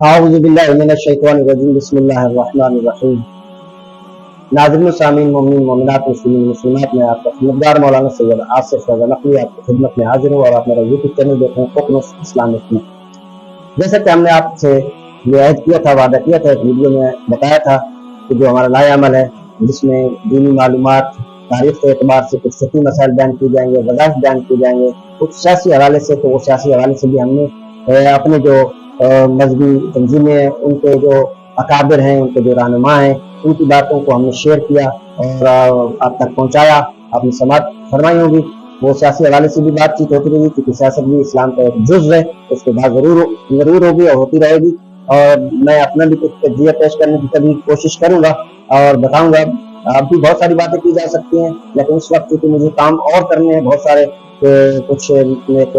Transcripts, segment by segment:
اعوذ باللہ من الشیطان الرجیم بسم اللہ الرحمن الرحیم۔ ناظرین و سامعین، مومنین مومنات، مسلمین مسلمات، میں آپ کا خدمتگار مولانا سید آصف رضا نقوی آپ کی خدمت میں حاضر ہوں اور آپ میرا یوٹیوب چینل دیکھ رہے ہیں کوکنوس اسلامک میں۔ جیسا کہ ہم نے آپ سے یہ عہد کیا تھا، وعدہ کیا تھا، ایک ویڈیو میں بتایا تھا کہ جو ہمارا نیا عمل ہے جس میں دینی معلومات تاریخ کے اعتبار سے کچھ فقہی مسائل بیان کیے جائیں گے، وظائف بیان کیے جائیں گے، کچھ سیاسی حوالے سے، تو وہ سیاسی حوالے سے بھی ہم نے اپنے جو مذہبی تنظیمیں ہیں، ان کے جو اکابر ہیں، ان کے جو رہنما ہیں، ان کی باتوں کو ہم نے شیئر کیا اور آپ تک پہنچایا، آپ نے سماعت فرمائی ہوگی۔ وہ سیاسی حوالے سے بھی بات چیت ہوتی رہے گی کیونکہ سیاست بھی اسلام کا ایک جزو ہے، اس کے بعد ضرور ہوگی اور ہوتی رہے گی، اور میں اپنا بھی کچھ تجزیہ پیش کرنے کی کبھی کوشش کروں گا اور بتاؤں گا۔ اب بھی بہت ساری باتیں کی جا سکتی ہیں، لیکن اس وقت کیونکہ مجھے کام اور کرنے ہیں بہت سارے، کچھ ایک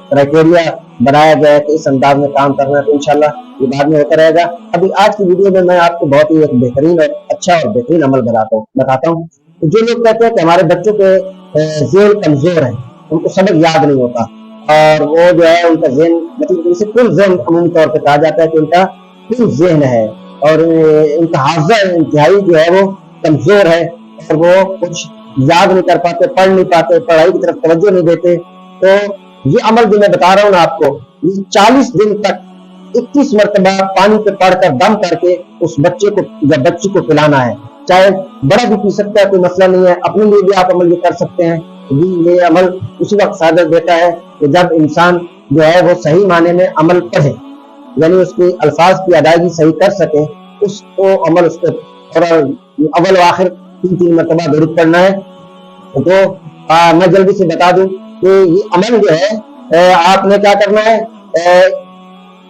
کرائٹیریا بنایا گیا ہے کہ اس انداز میں کام کرنا ہے، تو انشاءاللہ یہ بعد میں ہوتا رہے گا۔ ابھی آج کی ویڈیو میں میں آپ کو بہت ہی ایک بہترین اور اچھا اور بہترین عمل بتاتا ہوں۔ جو لوگ کہتے ہیں کہ ہمارے بچوں کے ذہن کمزور ہیں، ان کو سبق یاد نہیں ہوتا، اور وہ جو ہے ان کا ذہن مطلب اسے کل ذہن عمومی طور پہ کہا جاتا ہے کہ ان کا کل ذہن ہے اور ان کا حافظہ انتہائی جو ہے وہ کمزور ہے، اور وہ کچھ یاد نہیں کر پاتے، پڑھ نہیں پاتے، پڑھائی کی طرف توجہ نہیں دیتے۔ تو یہ عمل جو میں بتا رہا ہوں نا آپ کو، یہ 40 دن تک 21 مرتبہ پانی پہ پڑھ کر دم کر کے اس بچے کو یا بچی کو پلانا ہے۔ چاہے بڑا بھی پی سکتا ہے، کوئی مسئلہ نہیں ہے، اپنے لیے بھی آپ عمل یہ کر سکتے ہیں۔ یہ عمل اسی وقت فائدہ دیتا ہے کہ جب انسان جو ہے وہ صحیح معنی میں عمل پڑھے، یعنی اس کی الفاظ کی ادائیگی صحیح کر سکے، اس کو عمل اس پہ اول و آخر 3 مرتبہ درود پڑھنا ہے۔ تو میں جلدی سے بتا دوں کہ یہ عمل جو ہے آپ نے کیا کرنا ہے،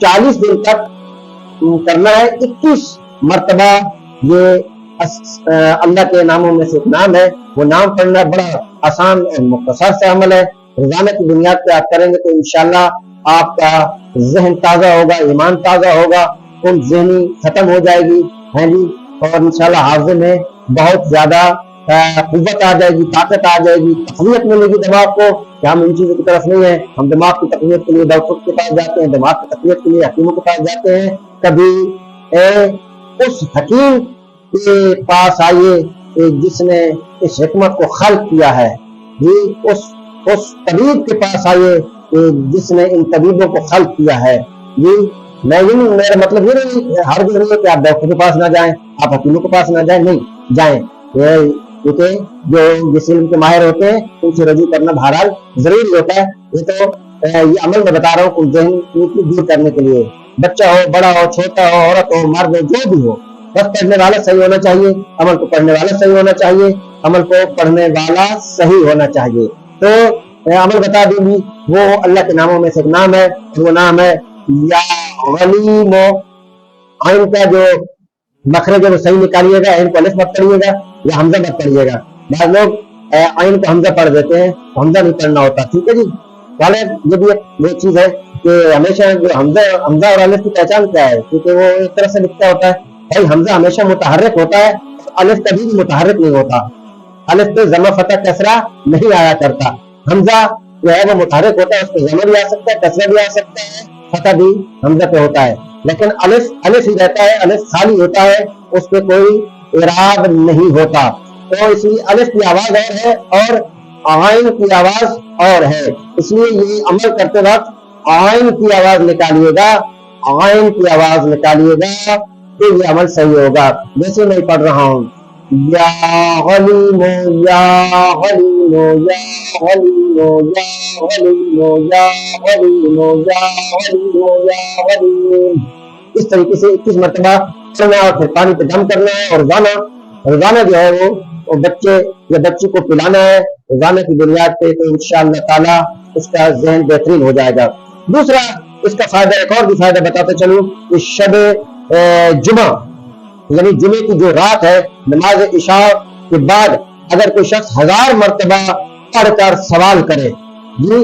40 دن تک کرنا ہے، 21 مرتبہ۔ یہ اللہ کے ناموں میں سے ایک نام ہے، وہ نام پڑھنا بڑا آسان اور مختصر سے عمل ہے۔ روزانہ کی بنیاد پہ آپ کریں گے تو انشاءاللہ آپ کا ذہن تازہ ہوگا، ایمان تازہ ہوگا، ان ذہنی ختم ہو جائے گی، ہیں جی، اور انشاءاللہ حافظے میں بہت زیادہ قوت آ جائے گی، طاقت آ جائے گی، تقویت ملے گی دماغ کو کہ ہم ان چیزوں کی طرف نہیں ہیں۔ ہم دماغ کی تقویت کے لیے ڈاکٹر کے پاس جاتے ہیں، دماغ کی تقویت کے لیے حکیموں کے پاس جاتے ہیں۔ کبھی اس حکیم کے پاس آئیے جس نے اس حکمت کو خلق کیا ہے، اس طبیب کے پاس آئیے جس نے ان طبیبوں کو خلق کیا ہے۔ میرا مطلب یہ نہیں ہر نہیں ہے کہ آپ ڈاکٹر کے پاس نہ جائیں، آپ حکیموں کے پاس نہ جائیں، نہیں جائیں، کیونکہ جو جس علم کے ماہر ہوتے ہیں ان سے رجوع کرنا بہرحال ضروری ہوتا ہے۔ یہ تو یہ عمل میں بتا رہا ہوں کہ ذہن کی دور کرنے کے لیے، بچہ ہو، بڑا ہو، چھوٹا ہو، عورت ہو، مرد ہو، جو بھی ہو، بس پڑھنے والا صحیح ہونا چاہیے، عمل کو پڑھنے والا صحیح ہونا چاہیے، عمل کو پڑھنے والا صحیح ہونا چاہیے۔ تو عمل بتا دوں گی، وہ اللہ کے ناموں میں سے ایک نام ہے، وہ نام ہے یا علیم۔ عین کا جو مخرج ہے وہ صحیح نکالیے گا، عین کو الف مت پڑھیے گا یا حمزہ مت پڑھیے گا۔ بعض لوگ عین کو حمزہ پڑھ دیتے ہیں، حمزہ نہیں پڑھنا ہوتا، ٹھیک ہے جی۔ یہ بھی وہ چیز ہے کہ ہمیشہ جو حمزہ اور الف کی پہچان کیا ہے، کیونکہ وہ ایک طرح سے لکھتا ہوتا ہے، بھائی حمزہ ہمیشہ متحرک ہوتا ہے، الف کبھی بھی متحرک نہیں ہوتا، الف پہ ضمہ فتح کسرہ نہیں آیا کرتا۔ حمزہ جو ہے وہ متحرک ہوتا ہے، اس پہ ضمہ بھی آ سکتا ہے، کسرہ بھی آ سکتا ہے، فتح بھی حمزہ پہ ہوتا ہے، لیکن الف ہی رہتا ہے، الف خالی ہوتا ہے، اس پہ کوئی اعراب نہیں ہوتا۔ تو اس لیے الف کی آواز اور ہے اور عین کی آواز اور ہے، اس لیے یہ عمل کرتے وقت عین کی آواز نکالیے گا، عین کی آواز نکالیے گا تو یہ عمل صحیح ہوگا۔ جیسے میں پڑھ رہا ہوں، یا علیم یا علیم یا علیم یا علیم یا علیم یا علیم یا علیم، اس طریقے سے 21 مرتبہ چلنا اور پھر پانی پہ دم کرنا ہے، اور روزانہ جو ہے وہ بچے یا بچی کو پلانا ہے روزانہ کی بنیاد پہ، تو انشاءاللہ تعالی اس کا ذہن بہترین ہو جائے گا۔ دوسرا اس کا فائدہ، ایک اور بھی فائدہ بتاتے چلوں کہ شب جمعہ یعنی جمعے کی جو رات ہے، نماز عشاء کے بعد اگر کوئی شخص 1000 مرتبہ پڑھ کر سوال کرے، جی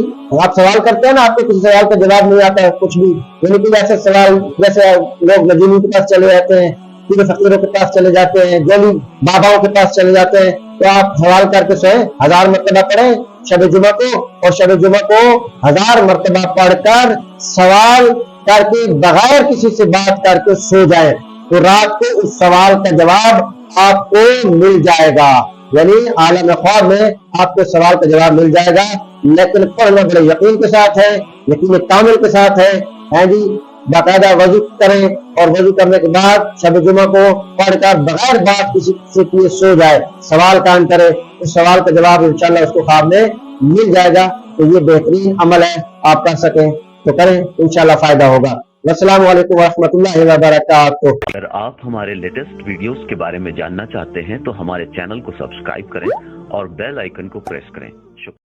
آپ سوال کرتے ہیں نا، آپ کو کسی سوال کا جواب نہیں آتا ہے کچھ بھی، یعنی کہ ایسے سوال جیسے لوگ نجومی کے پاس چلے جاتے ہیں، پیر فقیروں کے پاس چلے جاتے ہیں، جولی باباؤں کے پاس چلے جاتے ہیں، تو آپ سوال کر کے سوئیں، 1000 مرتبہ پڑھیں شب جمعہ کو، اور شب جمعہ کو 1000 مرتبہ پڑھ کر سوال کر کے بغیر کسی سے بات کر کے سو جائے تو رات کو اس سوال کا جواب آپ کو مل جائے گا، یعنی عالم خواب میں آپ کو سوال کا جواب مل جائے گا، لیکن پڑھنا بڑے یقین کے ساتھ ہے، یقین کامل کے ساتھ ہے جی۔ باقاعدہ وضو کریں اور وضو کرنے کے بعد شب جمعہ کو پڑھ کر بغیر بات کسی سے کیے سو جائے، سوال قائم کرے، اس سوال کا جواب انشاءاللہ اس کو خواب میں مل جائے گا۔ تو یہ بہترین عمل ہے، آپ کر سکیں تو کریں، انشاءاللہ فائدہ ہوگا۔ السلام علیکم ورحمۃ اللہ وبرکاتہ۔ اگر آپ ہمارے لیٹسٹ ویڈیوز کے بارے میں جاننا چاہتے ہیں تو ہمارے چینل کو سبسکرائب کریں اور بیل آئیکن کو پریس کریں۔ شکریہ۔